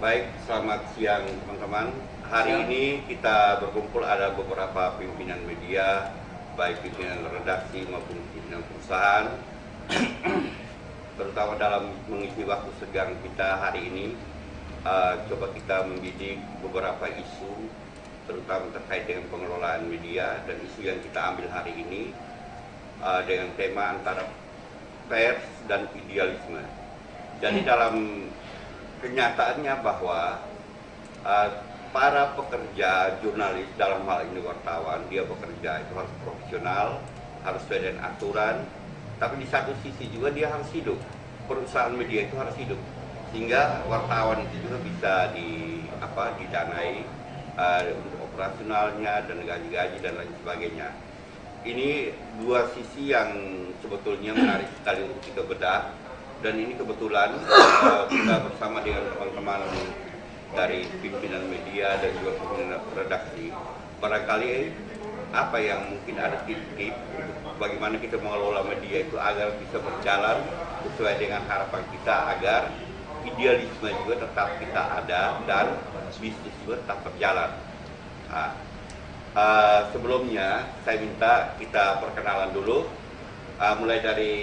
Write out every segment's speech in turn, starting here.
Baik, selamat siang teman-teman. Hari ini kita berkumpul ada beberapa pimpinan media, baik pimpinan redaksi maupun pimpinan perusahaan, terutama dalam mengisi waktu senggang kita hari ini. Coba kita membidik beberapa isu, terutama terkait dengan pengelolaan media, dan isu yang kita ambil hari ini dengan tema antara pers dan idealisme. Jadi dalam kenyataannya bahwa para pekerja jurnalis, dalam hal ini wartawan, dia bekerja itu harus profesional, harus sesuai dengan aturan, tapi di satu sisi juga dia harus hidup. Perusahaan media itu harus hidup, sehingga wartawan itu juga bisa didanai untuk operasionalnya dan gaji-gaji dan lain sebagainya. Ini dua sisi yang sebetulnya menarik sekali untuk kita bedah, dan ini kebetulan kita bersama dengan teman-teman dari pimpinan media dan juga pimpinan redaksi. Barangkali apa yang mungkin ada tips-tips bagaimana kita mengelola media itu agar bisa berjalan sesuai dengan harapan kita, agar idealisme juga tetap kita ada dan bisnis juga tetap berjalan. Sebelumnya saya minta kita perkenalan dulu, mulai dari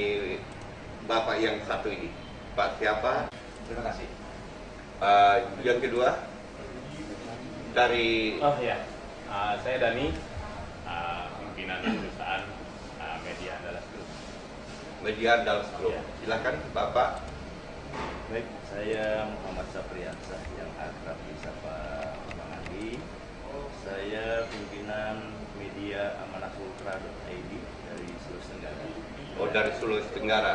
Bapak yang satu ini. Pak siapa? Terima kasih. Yang kedua dari saya Dani, pimpinan perusahaan Media Andalas Group. Media Andalas Group. Silakan Bapak. Baik, saya Muhammad Sapriansah yang akrab disapa Bang Andi. Saya pimpinan media amanasultra.id dari Sulawesi Tenggara. Oh, dari Sulawesi Tenggara.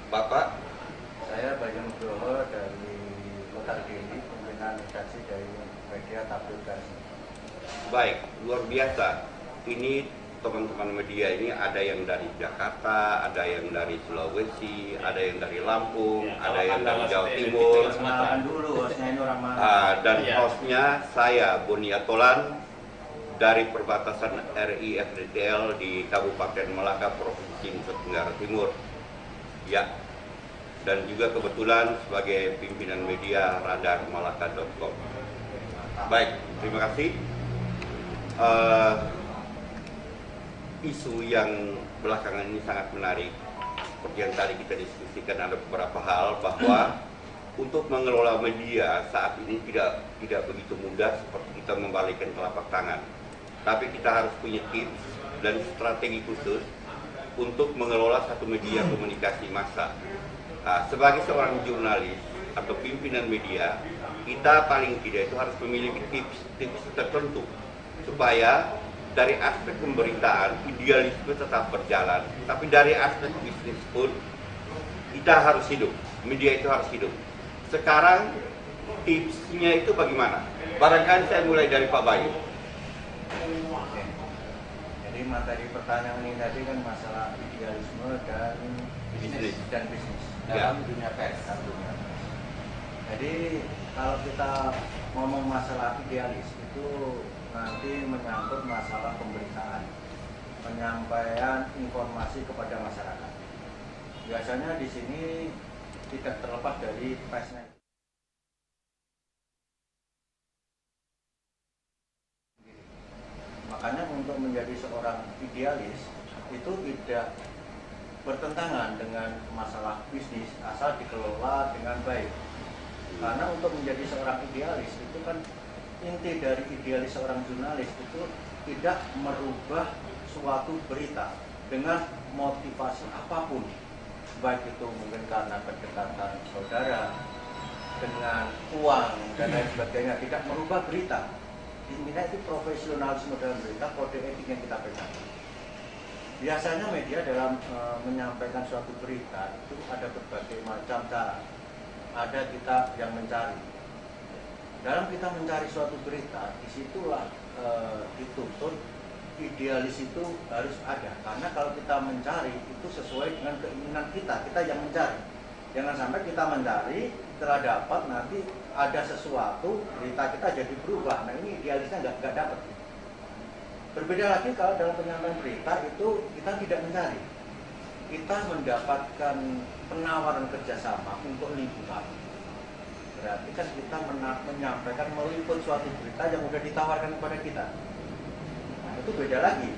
Bapak? Saya Bayu Nugroho dari Kota Kediri, pimpinan redaksi dari media Tabloid Garsi. Baik, luar biasa. Ini teman-teman media ini ada yang dari Jakarta, ada yang dari Sulawesi, ada yang dari Lampung, ada yang dari Jawa Timur. Kenalan dulu, hostnya ini orang mana? Dan hostnya saya, Boni Atolan, dari perbatasan RI FDTL di Kabupaten Melaka, Provinsi Nusa Tenggara Timur. Ya, dan juga kebetulan sebagai pimpinan media radarmalaka.com. Baik, terima kasih. Isu yang belakangan ini sangat menarik. Seperti yang tadi kita diskusikan, ada beberapa hal bahwa untuk mengelola media saat ini tidak begitu mudah seperti kita membalikkan telapak tangan. Tapi kita harus punya tips dan strategi khusus untuk mengelola satu media komunikasi massa. Sebagai seorang jurnalis atau pimpinan media, kita paling tidak itu harus memiliki tips-tips tertentu supaya dari aspek pemberitaan idealisme tetap berjalan, tapi dari aspek bisnis pun kita harus hidup, media itu harus hidup. Sekarang tipsnya itu bagaimana? Barangkali saya mulai dari Pak Bayu. Oke. Jadi materi pertanyaan ini tadi kan masalah idealisme dan bisnis dalam dunia pers. Jadi kalau kita ngomong masalah idealis itu nanti menyangkut masalah pemberitaan, penyampaian informasi kepada masyarakat. Biasanya di sini tidak terlepas dari persnya. Makanya untuk menjadi seorang idealis itu tidak bertentangan dengan masalah bisnis asal dikelola dengan baik. Karena untuk menjadi seorang idealis itu kan inti dari idealis seorang jurnalis itu tidak merubah suatu berita dengan motivasi apapun, baik itu mungkin karena kedekatan saudara dengan uang dan lain sebagainya, tidak merubah berita. Intinya itu profesionalisme dalam berita, kode etik yang kita pegang. Biasanya media dalam menyampaikan suatu berita itu ada berbagai macam cara. Ada kita yang mencari. Dalam kita mencari suatu berita, disitulah dituntut idealis itu harus ada. Karena kalau kita mencari itu sesuai dengan keinginan kita yang mencari. Jangan sampai kita mencari, setelah dapat nanti ada sesuatu, berita kita jadi berubah. Nah ini idealisnya nggak dapat. Berbeda lagi kalau dalam penyampaian berita itu kita tidak mencari. kita mendapatkan penawaran kerjasama untuk liputan, berarti kan kita menyampaikan meliput suatu berita yang sudah ditawarkan kepada kita. Nah, itu beda lagi,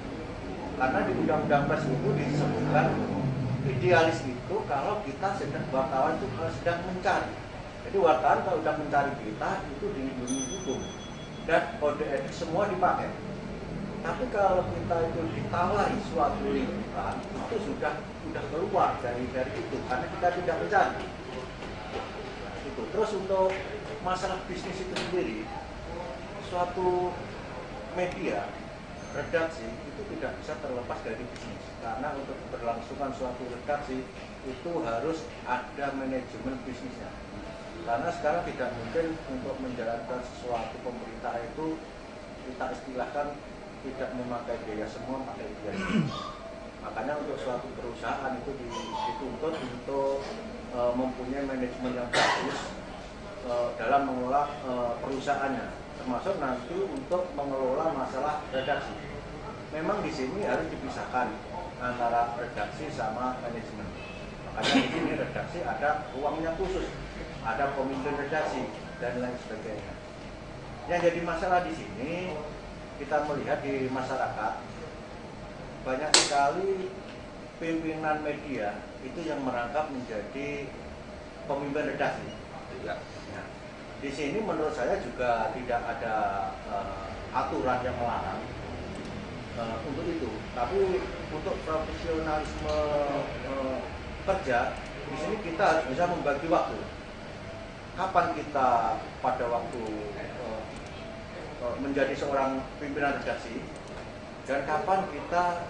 karena di Undang-Undang Pers itu disebutkan idealis itu kalau kita wartawan itu sedang mencari. Jadi wartawan kalau sudah mencari berita itu dilindungi hukum dan kode etik semua dipakai. Tapi kalau kita itu ditawari suatu liputan itu sudah keluar dari itu karena kita tidak mencari. Itu. Terus untuk masalah bisnis itu sendiri, suatu media redaksi itu tidak bisa terlepas dari bisnis, karena untuk keberlangsungan suatu redaksi itu harus ada manajemen bisnisnya. Karena sekarang tidak mungkin untuk menjalankan sesuatu pemerintah itu kita istilahkan tidak memakai biaya semua, pakai biaya. Makanya untuk suatu perusahaan itu dituntut untuk mempunyai manajemen yang bagus dalam mengelola perusahaannya, termasuk nanti untuk mengelola masalah redaksi. Memang di sini harus dipisahkan antara redaksi sama manajemen. Makanya di sini redaksi ada ruangnya khusus, ada pemimpin redaksi dan lain sebagainya. Yang jadi masalah di sini kita melihat di masyarakat banyak sekali pimpinan media itu yang merangkap menjadi pemimpin redaksi. Ya. Nah, di sini menurut saya juga tidak ada aturan yang melarang untuk itu. Tapi untuk profesionalisme kerja di sini kita harus bisa membagi waktu. Kapan kita pada waktu menjadi seorang pimpinan redaksi dan kapan kita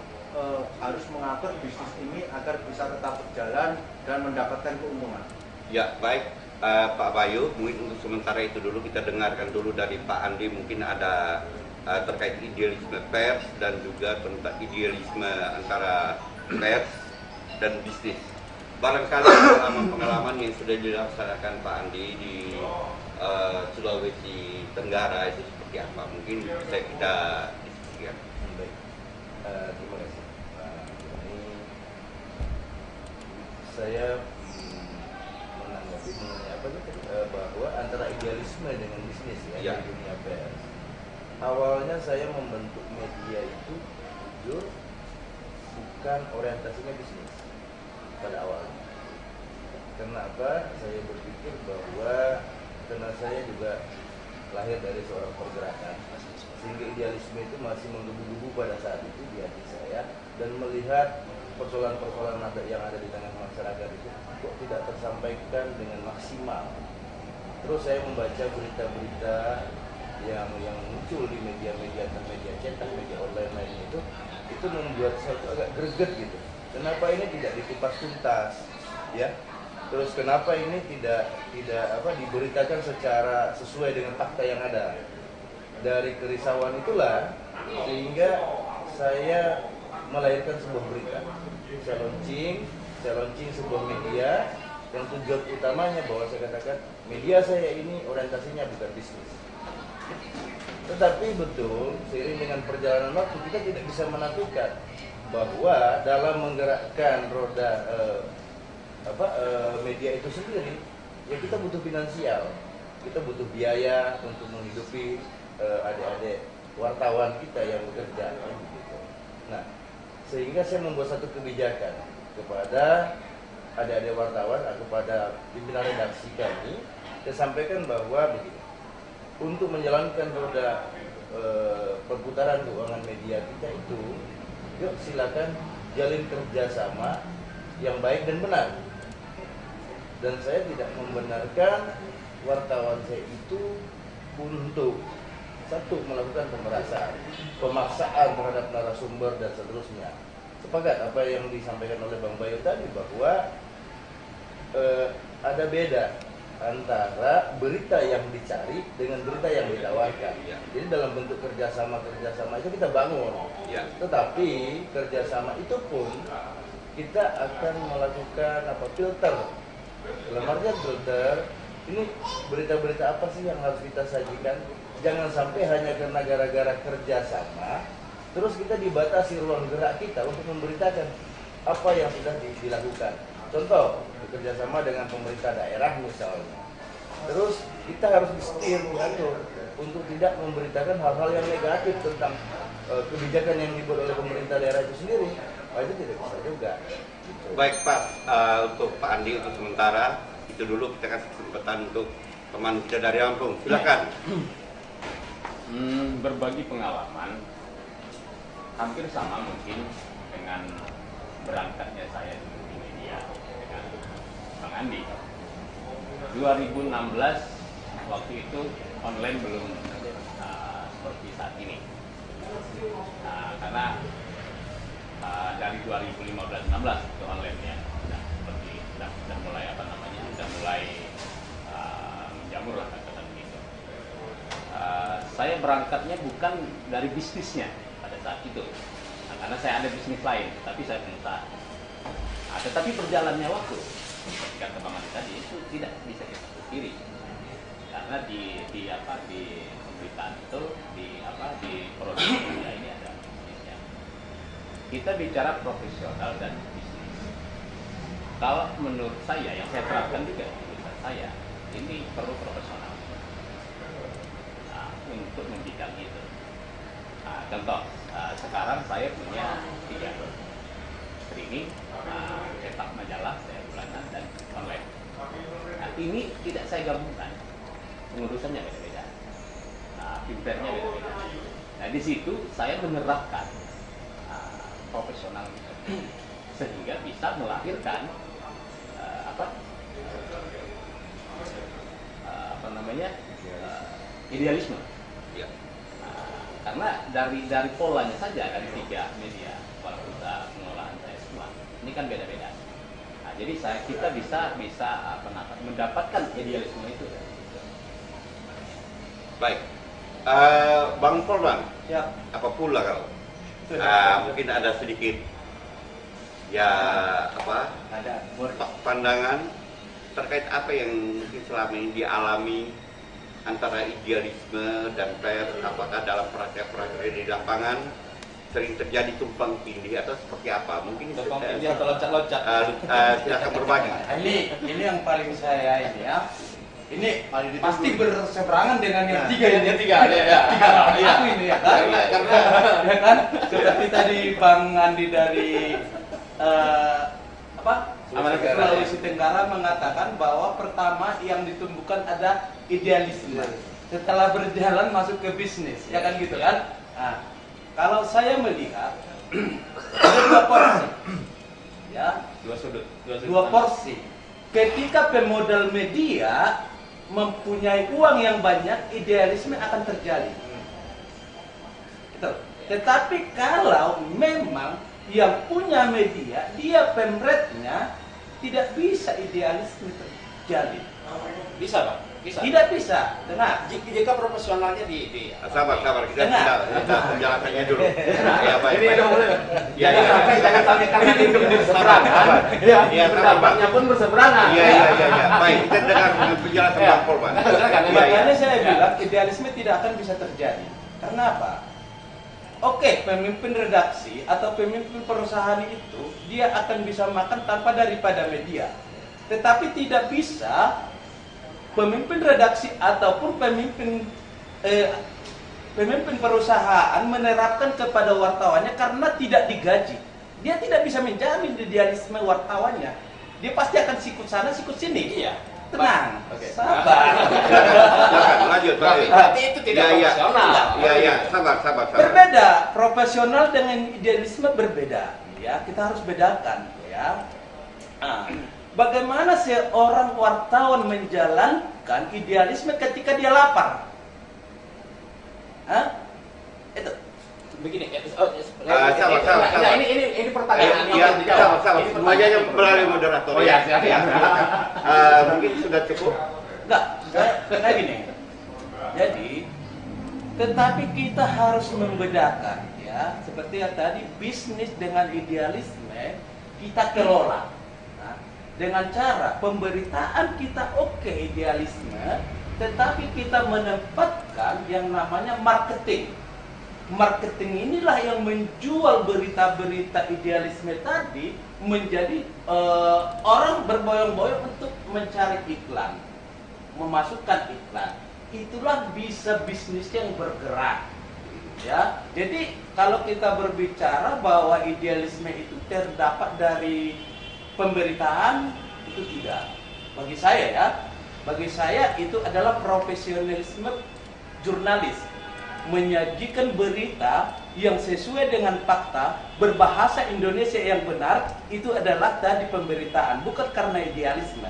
harus mengatur bisnis ini agar bisa tetap berjalan dan mendapatkan keuntungan. Ya, baik Pak Bayu, mungkin untuk sementara itu dulu kita dengarkan dulu dari Pak Andi, mungkin ada terkait idealisme pers dan juga tentang idealisme antara pers dan bisnis. Barangkali pengalaman-pengalaman yang sudah dilaksanakan Pak Andi di Sulawesi Tenggara itu seperti apa? Mungkin bisa kita diskusikan. Baik, terima kasih. Ini saya menanggapi mengenai apa itu bahwa antara idealisme dengan bisnis ya, di dunia pers. Awalnya saya membentuk media itu jujur bukan orientasinya bisnis pada awalnya. Kenapa? Saya berpikir bahwa karena saya juga lahir dari seorang pergerakan, sehingga idealisme itu masih menggebu-gebu pada saat itu di hati saya, dan melihat persoalan-persoalan yang ada di tengah masyarakat itu kok tidak tersampaikan dengan maksimal. Terus saya membaca berita-berita yang muncul di media-media cetak, media online lainnya itu membuat saya agak greget gitu. Kenapa ini tidak dikupas tuntas, ya? Terus kenapa ini tidak diberitakan secara sesuai dengan fakta yang ada? Dari kerisauan itulah sehingga saya melahirkan sebuah berita. Saya launching sebuah media yang tujuan utamanya bahwa saya katakan media saya ini orientasinya bukan bisnis. Tetapi betul seiring dengan perjalanan waktu kita tidak bisa menafikan bahwa dalam menggerakkan roda media itu sendiri ya kita butuh finansial, kita butuh biaya untuk menghidupi adik-adik wartawan kita yang bekerja gitu. Nah, sehingga saya membuat satu kebijakan kepada adik-adik wartawan, kepada pimpinan redaksi kami, saya sampaikan bahwa begini, untuk menjalankan roda perputaran keuangan media kita itu, yuk silakan jalin kerjasama yang baik dan benar. Dan saya tidak membenarkan wartawan saya itu untuk satu melakukan pemerasan, pemaksaan terhadap narasumber dan seterusnya. Sepakat apa yang disampaikan oleh Bang Bayu tadi bahwa ada beda antara berita yang dicari dengan berita yang ditawarkan. Jadi dalam bentuk kerjasama itu kita bangun. Tetapi kerjasama itu pun kita akan melakukan filter. Dalam artian filter, ini berita-berita apa sih yang harus kita sajikan? Jangan sampai hanya karena gara-gara kerjasama, terus kita dibatasi ruang gerak kita untuk memberitakan. apa yang sudah dilakukan. Contoh, bekerjasama dengan pemerintah daerah misalnya. Terus kita harus disetir untuk tidak memberitakan hal-hal yang negatif tentang kebijakan yang dibuat oleh pemerintah daerah itu sendiri. Itu tidak bisa juga. Gitu. Baik Pak, untuk Pak Andi untuk sementara itu dulu kita kasih kesempatan untuk teman kita dari Lampung. Silakan. Berbagi pengalaman hampir sama mungkin dengan berangkatnya saya di media dengan Bang Andi. 2016 waktu itu online belum seperti saat ini. Karena dari 2015-16 itu online ya sudah mulai sudah mulai menjamur lah kata begitu. Saya berangkatnya bukan dari bisnisnya pada saat itu, karena saya ada bisnis lain, tapi saya pengusaha. Tetapi berjalannya waktu, kata Bang Andi tadi, itu tidak bisa kita pungkiri, karena di pemberitaan itu di produksi media ini ada bisnisnya. Kita bicara profesional dan bisnis. Kalau menurut saya, yang saya terapkan juga di perusahaan saya, ini perlu profesional untuk membidang itu. Contoh, sekarang saya punya 3 streaming, cetak majalah saya bulanan dan online. Ini tidak saya gabungkan, pengurusannya beda-beda, pimpernya beda-beda. Nah di situ saya menerapkan profesional sehingga bisa melahirkan idealisme. Ya. Karena dari polanya saja dari 3 media usaha pengelolaan saya semua ini kan beda-beda. Jadi kita bisa mendapatkan idealisme itu. Baik, Bang Polman, Siap. apa pula kalau mungkin ada sedikit Ada. pandangan terkait apa yang mungkin selama ini dialami antara idealisme dan pers, apakah dalam praktek-praktek di lapangan sering terjadi tumpang tindih atau seperti apa? Mungkin tumpang tindih atau loncat-loncat. silakan berbagi. Ini yang paling saya ini ya. Ini pasti berseberangan dengan yang tiga ya. Aku ini ya kan. Ya kan? Seperti tadi Bang Andi dari Sulawesi Tenggara mengatakan bahwa pertama yang ditumbuhkan ada idealisme. Setelah berjalan masuk ke bisnis, ya kan gitu kan? Nah, kalau saya melihat ada 2 porsi, ya, 2 porsi. Ketika pemodal media mempunyai uang yang banyak, idealisme akan terjadi. Gitu. Tetapi kalau memang yang punya media, dia pemretnya, tidak bisa idealisme terjadi. Bisa Pak? Bisa. Tidak bisa. Dengar. Jika profesionalnya di Sabar, kita penjelasannya dulu. Ya, baik. Ini dong boleh. Ya, Jangan sampai karena ini berseberangan. Ya, Pendapatnya pun berseberangan. Iya. Baik, kita dengar penjelasan Bang Polman. Makanya saya bilang idealisme tidak akan bisa terjadi. Karena apa? Oke, pemimpin redaksi atau pemimpin perusahaan itu dia akan bisa makan tanpa daripada media. Tetapi tidak bisa pemimpin redaksi ataupun pemimpin perusahaan menerapkan kepada wartawannya karena tidak digaji. Dia tidak bisa menjamin idealisme wartawannya. Dia pasti akan sikut sana, sikut sini. Iya. Tenang, Oke. sabar. Lanjut. Berarti itu tidak profesional. Iya, sabar. Berbeda, profesional dengan idealisme berbeda. Ya, kita harus bedakan, ya. Bagaimana seorang wartawan menjalankan idealisme ketika dia lapar? Itu. Begini, sabar. ini pertanyaan Sabar. Semuanya melalui moderator. Oh ya, siap. Mungkin sudah cukup. Enggak, kayak gini. Jadi, tetapi kita harus membedakan, ya, seperti yang tadi bisnis dengan idealisme kita kelola. Nah, dengan cara pemberitaan kita oke idealisme, tetapi kita menempatkan yang namanya marketing. marketing inilah yang menjual berita-berita idealisme tadi menjadi orang berboyong-boyong untuk mencari iklan, memasukkan iklan. Itulah bisa bisnis yang bergerak. Ya, jadi kalau kita berbicara bahwa idealisme itu terdapat dari pemberitaan, itu tidak. Bagi saya ya, bagi saya itu adalah profesionalisme jurnalis, menyajikan berita yang sesuai dengan fakta, berbahasa Indonesia yang benar, itu adalah tadi pemberitaan, bukan karena idealisme.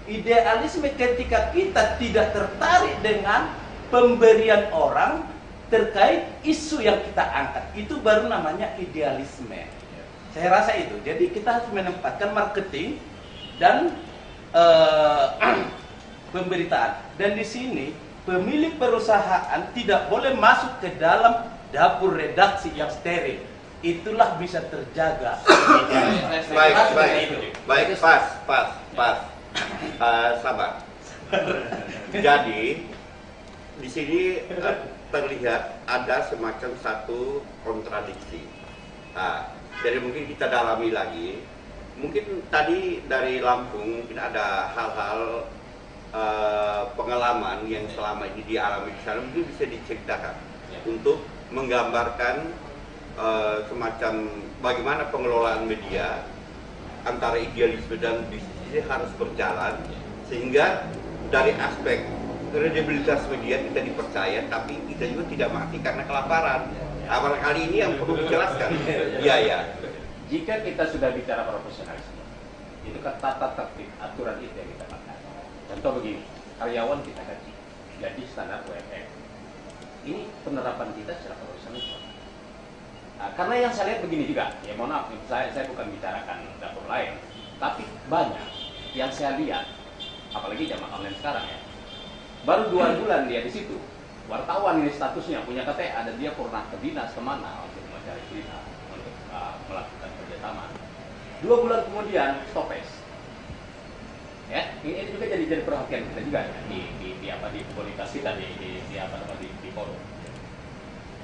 Idealisme ketika kita tidak tertarik dengan pemberian orang terkait isu yang kita angkat, itu baru namanya idealisme. Saya rasa itu. Jadi kita harus menempatkan marketing dan pemberitaan. Dan di sini pemilik perusahaan tidak boleh masuk ke dalam dapur redaksi yang steril. Itulah bisa terjaga. Baik, pas. Sabar. Jadi di sini terlihat ada semacam satu kontradiksi. Jadi mungkin kita dalami lagi. Mungkin tadi dari Lampung mungkin ada hal-hal pengalaman yang selama ini dialami di sana, mungkin bisa diceritakan untuk menggambarkan semacam bagaimana pengelolaan media antara idealisme dan bisnis ini harus berjalan, sehingga dari aspek kredibilitas media kita dipercaya, tapi kita juga tidak mati karena kelaparan. Awal kali ini yang perlu dijelaskan. Iya. Jika kita sudah bicara profesionalisme, itu kan tata tertib aturan itu yang kita pakai. Contoh begini, karyawan kita gaji standar UMR. Ini penerapan kita secara profesionalisme. Nah, karena yang saya lihat begini juga, ya mohon maaf, saya bukan bicarakan dapur lain, tapi banyak yang saya lihat, apalagi zaman online sekarang ya, baru 2 bulan dia di situ, wartawan ini statusnya punya KTA, ada dia pernah ke dinas kemana untuk mencari berita, untuk melakukan kerjasama. 2 bulan kemudian stopes. Ya, ini juga jadi perhatian kita juga ya, di komunitas kita di forum.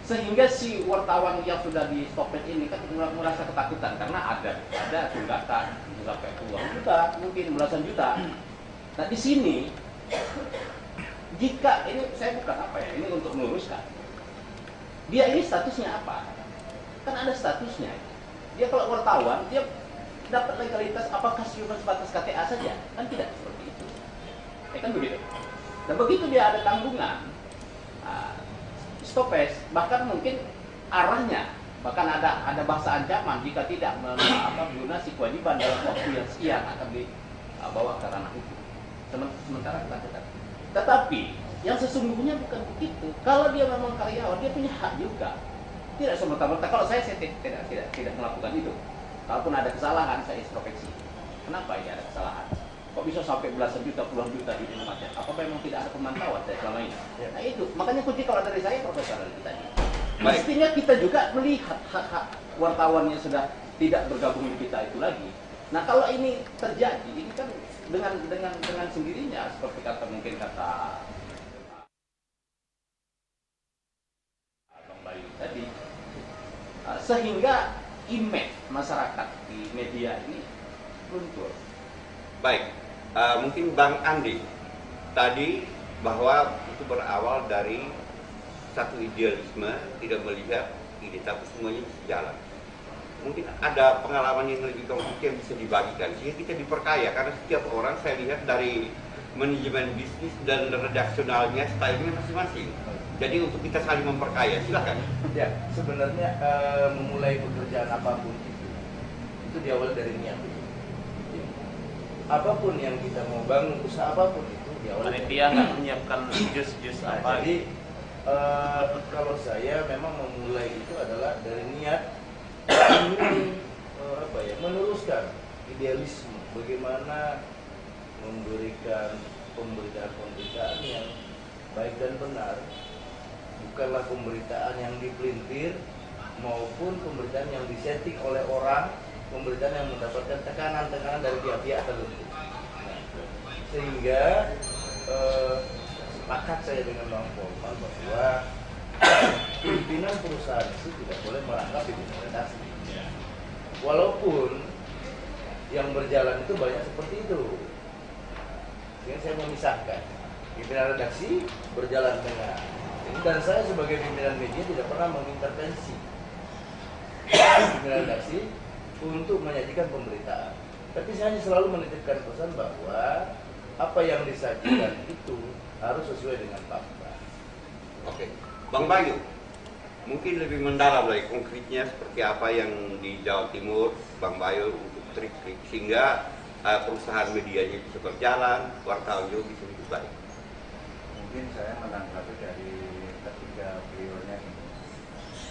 Sehingga si wartawan yang sudah di stopet ini kan merasa ketakutan karena ada tunggakan sampai puluhan juta, mungkin belasan juta. Nah di sini jika ini saya bukan ini untuk meluruskan, dia ini statusnya apa? Kan ada statusnya. Dia kalau wartawan dia dapat legalitas apakah cuma sebatas KTA saja? Kan tidak seperti itu. Kan begitu. Dan begitu dia ada tanggungan. Stopes, bahkan mungkin arahnya, bahkan ada bahasa ancaman jika tidak melunasi kewajiban dalam waktu yang sekian akan dibawa ke ranah hukum. Sementara kita katakan. Tetapi yang sesungguhnya bukan begitu. Kalau dia memang karyawan, dia punya hak juga. Tidak semerta-merta. Kalau saya tidak melakukan itu. Kalaupun ada kesalahan, saya introspeksi. Kenapa ini ada kesalahan? Kok bisa sampai belasan juta, puluhan juta di macam? Apa memang tidak ada pemantauan dari selama ini? Nah itu, makanya kunci kalau dari saya profesional itu tadi. Mestinya kita juga melihat hak-hak wartawan yang sudah tidak bergabung di kita itu lagi. Nah kalau ini terjadi, ini kan dengan sendirinya seperti mungkin kata Bang Bayu tadi, sehingga image masyarakat di media ini luntur. Baik, mungkin Bang Andi tadi bahwa itu berawal dari satu idealisme, tidak melihat ini tapi semuanya bisa jalan. Mungkin ada pengalaman yang lebih konkret yang bisa dibagikan sehingga kita diperkaya, karena setiap orang saya lihat dari manajemen bisnis dan redaksionalnya stylenya masing-masing. Jadi untuk kita saling memperkaya, silakan. Ya, sebenarnya memulai pekerjaan apapun itu diawali dari niat. Apapun yang kita mau bangun, usaha apapun itu diawali. Panitia nggak menyiapkan jus apa? Jadi kalau saya memang memulai itu adalah dari niat ingin meneruskan idealisme, bagaimana memberikan pemberitaan yang baik dan benar, bukanlah pemberitaan yang dipelintir maupun pemberitaan yang disetting oleh orang, pemberitaan yang mendapatkan tekanan-tekanan dari pihak-pihak tertentu. Sehingga sepakat saya dengan Bang Polman bahwa pimpinan perusahaan itu tidak boleh merangkap pimpinan redaksi. Ya. Walaupun yang berjalan itu banyak seperti itu. Sehingga saya memisahkan. Pimpinan redaksi berjalan dengan ini, dan saya sebagai pimpinan media tidak pernah mengintervensi pimpinan redaksi untuk menyajikan pemberitaan. Tapi saya hanya selalu menitipkan pesan bahwa apa yang disajikan itu harus sesuai dengan fakta. Oke, Bang Bayu, mungkin lebih mendalam lagi konkretnya seperti apa yang di Jawa Timur, Bang Bayu untuk trik-trik sehingga perusahaan medianya bisa berjalan, wartawan juga bisa hidup baik. Mungkin saya menanggapi dari ketiga beliaunya ini.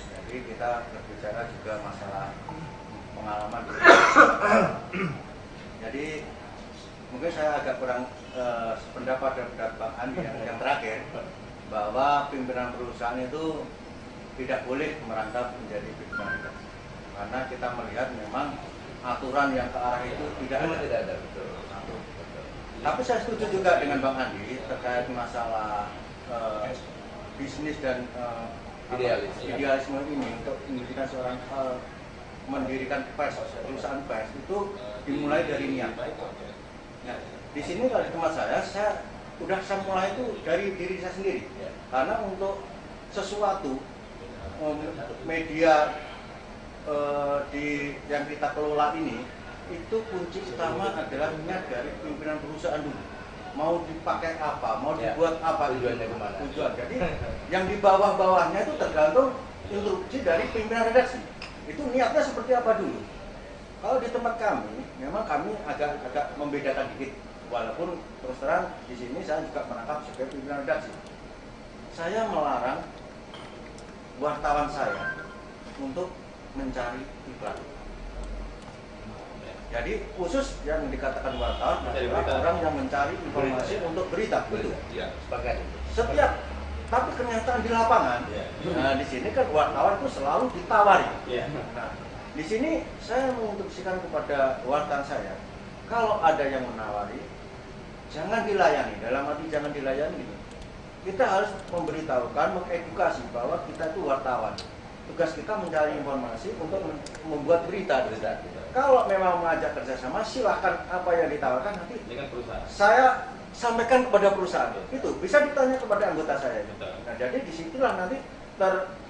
Jadi kita berbicara juga masalah pengalaman. Jadi mungkin saya agak kurang sependapat dengan Bang Andi yang terakhir, bahwa pimpinan perusahaan itu tidak boleh merangkap menjadi pimpinan redaksi. Karena kita melihat memang aturan yang ke arah itu Memang tidak ada, betul. Tapi saya setuju juga dengan Bang Andi terkait masalah bisnis dan idealisme ini untuk mendirikan mendirikan pers, perusahaan pers itu dimulai dari niat. Nah, di sini kalau di tempat saya udah mulai itu dari diri saya sendiri. Karena untuk sesuatu media yang kita kelola ini, itu kunci utama adalah niat dari pimpinan perusahaan dulu. Mau dipakai apa, mau dibuat apa, tujuannya kemana? Tujuan. Jadi yang di bawah-bawahnya itu tergantung instruksi dari pimpinan redaksi. Itu niatnya seperti apa dulu. Kalau di tempat kami, memang kami agak membedakan dikit. Walaupun terus terang di sini saya juga merangkap sebagai pimpinan redaksi. Saya melarang wartawan saya untuk mencari iklan. Jadi khusus yang dikatakan wartawan adalah orang yang mencari informasi untuk berita. Betul. Ya. Sepakat. Setiap, tapi kenyataan di lapangan. Nah, di sini kan wartawan itu selalu ditawari. Nah, di sini saya menginstruksikan kepada wartawan saya, kalau ada yang menawari, jangan dilayani. Dalam arti jangan dilayani. Kita harus memberitahukan, mengedukasi bahwa kita itu wartawan. Tugas kita mencari informasi untuk membuat berita. Kalau memang mengajak kerjasama, silahkan apa yang ditawarkan nanti Dengan perusahaan. saya sampaikan kepada perusahaan. Itu bisa ditanya kepada anggota saya. Betul. Nah, jadi disitulah nanti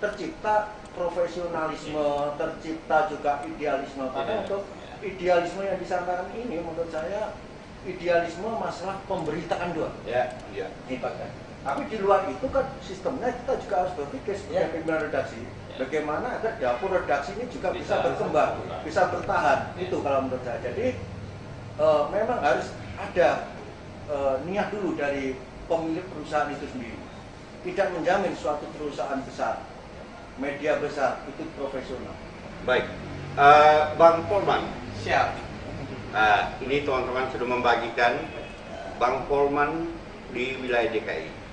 tercipta profesionalisme, tercipta juga idealisme. Karena untuk idealisme yang disampaikan ini, menurut saya idealisme masalah pemberitaan doang. Ya, Ya. sepakat. Tapi di luar itu kan sistemnya kita juga harus berpikir sebagai pimpinan redaksi. Bagaimana agar dapur redaksi ini juga bisa berkembang, bisa bertahan. Itu kalau menurut saya. Jadi memang harus ada niat dulu dari pemilik perusahaan itu sendiri. Tidak menjamin suatu perusahaan besar, media besar itu profesional. Baik, Bang Polman. Siap. Ini teman-teman sudah membagikan Bang Polman di wilayah DKI.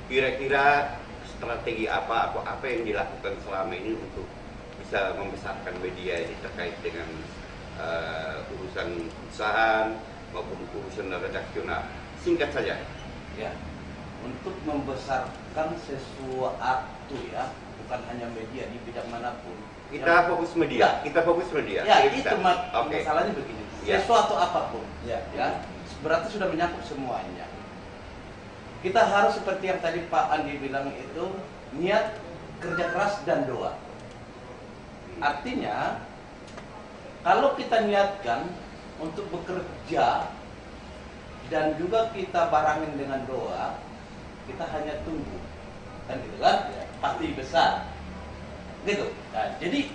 Kira-kira strategi apa atau apa yang dilakukan selama ini untuk bisa membesarkan media ini terkait dengan urusan perusahaan maupun urusan redaksional? Singkat saja. Ya, untuk membesarkan sesuatu ya, bukan hanya media di bidang manapun. Kita fokus media. Kita fokus media. Ya, Oke, itu kita. Oke. masalahnya begini. Ya. Sesuatu apapun, Ya. ya, berarti sudah menyangkut semuanya. Kita harus seperti yang tadi Pak Andi bilang itu, niat, kerja keras dan doa. Artinya, kalau kita niatkan untuk bekerja dan juga kita barangin dengan doa, kita hanya tunggu, kan gitu kan? Pasti besar, gitu. Nah, jadi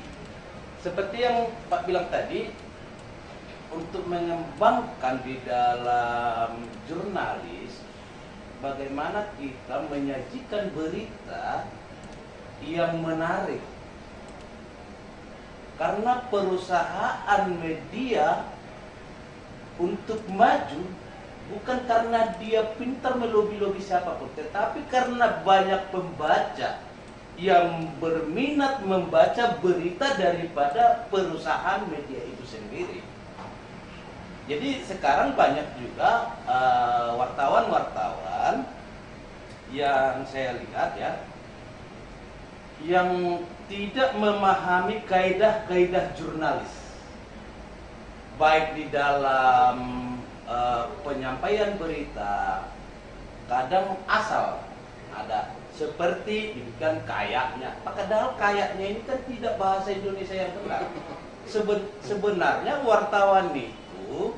seperti yang Pak bilang tadi, untuk mengembangkan di dalam jurnalis, bagaimana kita menyajikan berita yang menarik. Karena perusahaan media untuk maju bukan karena dia pintar melobi-lobi siapapun, tetapi karena banyak pembaca yang berminat membaca berita daripada perusahaan media itu sendiri. Jadi sekarang banyak juga wartawan-wartawan yang saya lihat ya, yang tidak memahami kaidah-kaidah jurnalis, baik di dalam penyampaian berita. Kadang asal ada seperti demikian kayaknya, padahal kayaknya ini kan tidak bahasa Indonesia yang benar. Sebenarnya wartawan itu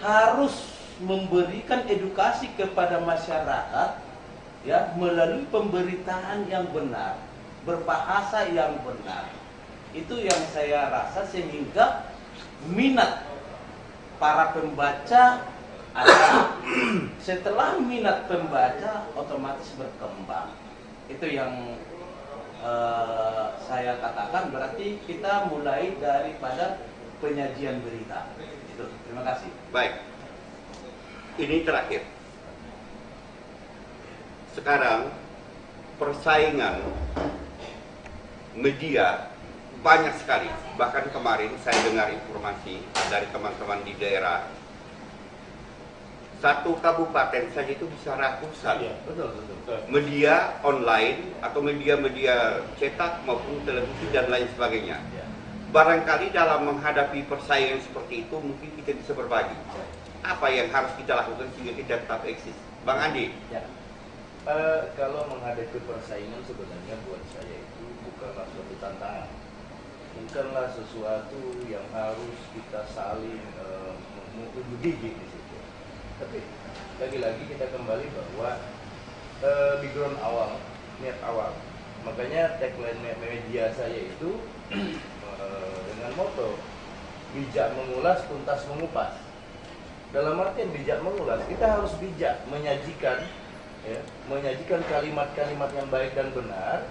harus memberikan edukasi kepada masyarakat, ya, melalui pemberitaan yang benar, berbahasa yang benar. Itu yang saya rasa sehingga minat para pembaca ada. Setelah minat pembaca otomatis berkembang. Itu yang saya katakan, berarti kita mulai daripada penyajian berita. Itu. Terima kasih. Baik. Ini terakhir. Sekarang persaingan media banyak sekali. Bahkan kemarin saya dengar informasi dari teman-teman di daerah, satu kabupaten saja itu bisa ratusan Betul. media online atau media-media cetak maupun televisi dan lain sebagainya. Ya. Barangkali dalam menghadapi persaingan seperti itu mungkin kita bisa berbagi. Apa yang harus kita lakukan sehingga kita tetap eksis? Bang Andi. Ya. Kalau menghadapi persaingan sebenarnya buat saya itu bukanlah suatu tantangan, bukanlah sesuatu yang harus kita saling menguji di situ. Tapi lagi-lagi kita kembali bahwa background awal, niat awal. Makanya tagline media saya itu dengan moto bijak mengulas, tuntas mengupas. Dalam artian bijak mengulas, kita harus bijak menyajikan, ya, menyajikan kalimat-kalimat yang baik dan benar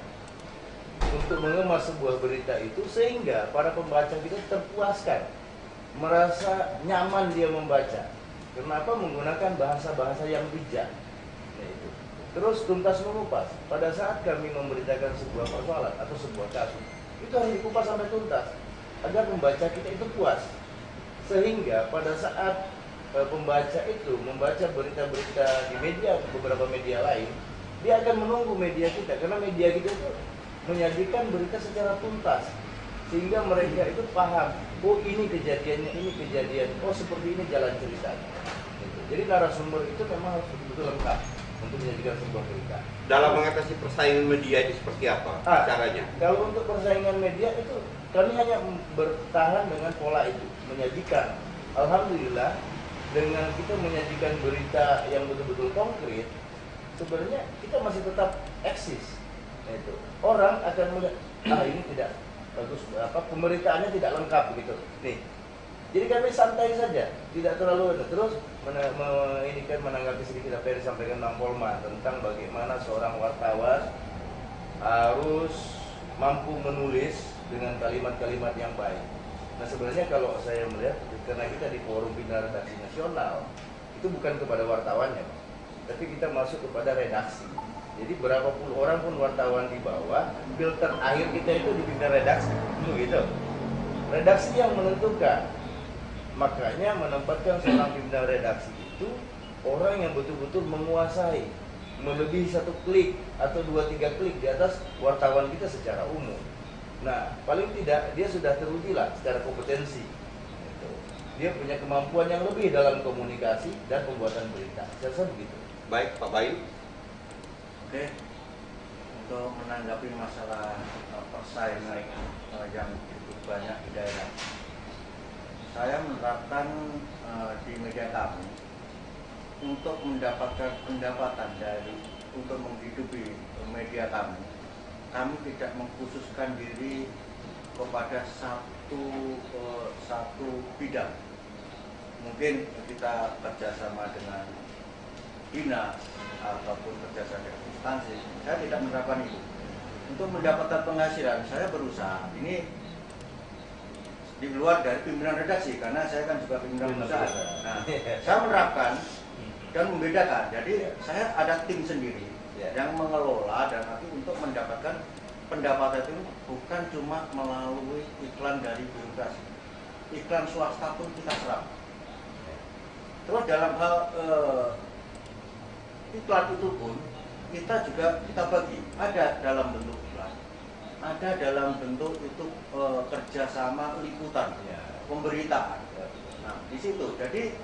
untuk mengemas sebuah berita itu sehingga para pembaca kita terpuaskan, merasa nyaman dia membaca. Kenapa? Menggunakan bahasa-bahasa yang bijak. Nah, itu. Terus tuntas mengupas. Pada saat kami memberitakan sebuah persoalan atau sebuah kasus, itu harus dikupas sampai tuntas agar pembaca kita itu puas. Sehingga pada saat pembaca itu membaca berita-berita di media atau beberapa media lain, dia akan menunggu media kita karena media kita itu menyajikan berita secara tuntas sehingga mereka itu paham, oh ini kejadiannya, ini kejadian, oh seperti ini jalan ceritanya. Gitu. Jadi narasumber itu memang harus betul-betul lengkap untuk menyajikan sebuah berita. Dalam mengatasi persaingan media itu seperti apa caranya? Kalau untuk persaingan media itu kami hanya bertahan dengan pola itu, menyajikan. Alhamdulillah dengan kita menyajikan berita yang betul-betul konkret, sebenarnya kita masih tetap eksis. Nah, itu orang akan melihat, ini tidak bagus, pemberitaannya tidak lengkap begitu. Nih, jadi kami santai saja, tidak terlalu terus menanggapi sedikit apa yang disampaikan Bang Polman tentang bagaimana seorang wartawan harus mampu menulis dengan kalimat-kalimat yang baik. Nah sebenarnya kalau saya melihat, karena kita di forum pimpinan redaksi nasional, itu bukan kepada wartawannya, tapi kita masuk kepada redaksi. Jadi berapa puluh orang pun wartawan di bawah, filter akhir kita itu di pimpinan redaksi, gitu. Redaksi yang menentukan. Makanya menempatkan seorang pimpinan redaksi itu orang yang betul-betul menguasai, melebihi 1 klik atau 2-3 klik di atas wartawan kita secara umum. Nah, paling tidak dia sudah teruji lah secara kompetensi. Gitu. Dia punya kemampuan yang lebih dalam komunikasi dan pembuatan berita. Saya rasa begitu. Baik, Pak Bayu. Oke, untuk menanggapi masalah persaingan yang cukup banyak di daerah, saya menerapkan di media kami untuk mendapatkan pendapatan untuk menghidupi media kami tidak mengkhususkan diri kepada satu bidang. Mungkin kita kerjasama dengan dinas ataupun kerjasama dengan instansi. Saya tidak menerapkan itu. Untuk mendapatkan penghasilan, saya berusaha. Ini di luar dari pimpinan redaksi, karena saya kan juga pimpinan perusahaan. Nah, saya menerapkan dan membedakan. Jadi saya ada tim sendiri yang mengelola dan nanti untuk mendapatkan pendapatan itu bukan cuma melalui iklan dari birokrasi. Iklan swasta pun kita serap. Terus dalam hal iklan itu pun kita bagi, ada dalam bentuk iklan, ada dalam bentuk itu kerjasama liputan, Ya. pemberitaan. Ya. Nah, di situ. Jadi